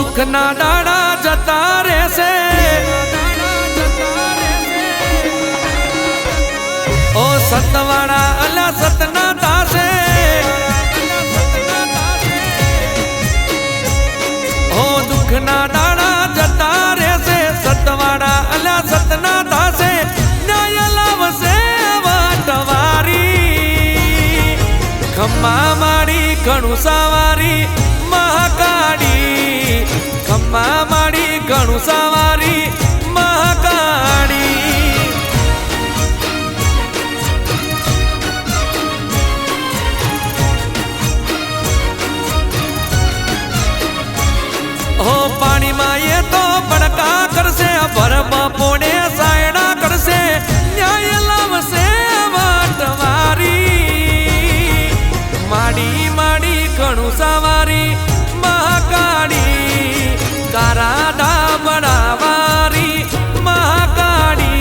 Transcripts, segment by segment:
દુઃખના દાડા જતા રહેશે, ઓ સતવાડા અલા સતના દાસે, ઓ દુઃખના દાડા જતા રહેશે, સતવાડા અલા સતના દાસે, ન્યાય લાવશે વાટવારી, ખમ્મા માડી ઘણું સવારી મહાકાળી, ખમ્મા માડી ઘણું સવારી મહાકાળી. હો પાણીમાં એ તો બડકા કરશે, ભરબ પોડે સાયડા કરશે, ન્યાય લાવશે વાટવારી, માડી માડી ઘણું સવારી મહાકાળી, તારા ડાબડા વારી મહાકાળી.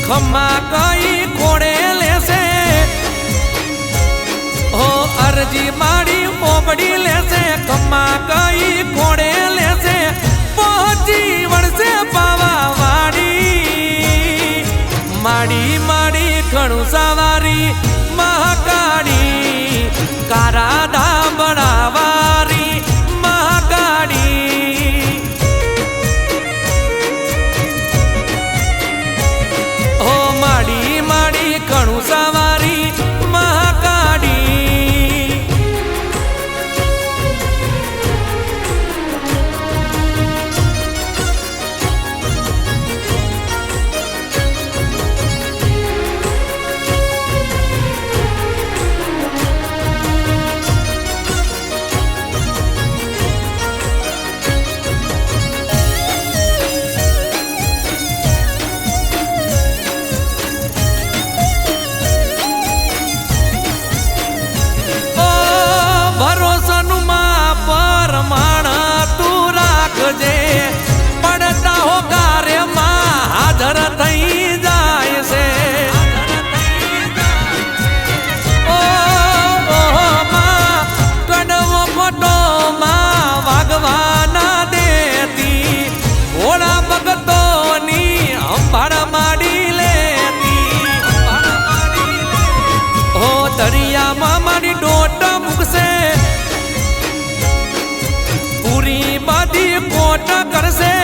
ખમ્મા કઈ ખોડે લેશે, હો અરજી માડી મોબડી લેશે, ખમ્મા કઈ ખોડે લેશે, પહોંચી વળશે પાવા વાડી, માડી માડી ઘણું સવારી મહાકાળી, કારા ડાબડા વારી મહાકાળી. માડી માડી ઘણું સવારી મહાકાળી. પડતા હો કાર્યમાં હાજર થઈ જાય છે, ઓ માં કડવો ખોટો માં વાગવા ના દેતી, ઘોડા ભગતોની અંબાડ માડી લેતી, હો દરિયામાં મારી ડોટ મૂકશે, પૂરી બધી કોટ કરશે,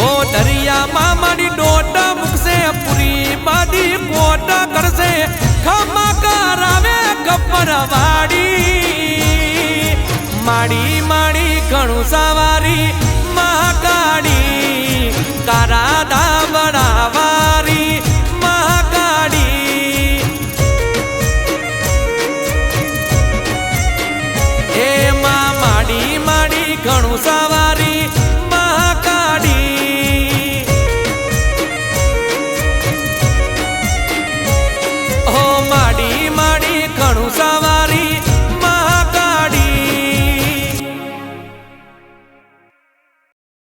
ઓ દરિયામાં મારી ડોટ મૂકશે, પૂરી બધી કોટ કરશે, ખમ્મા કરાવે ગબ્બર વાડી, માડી માડી ઘણું સવારી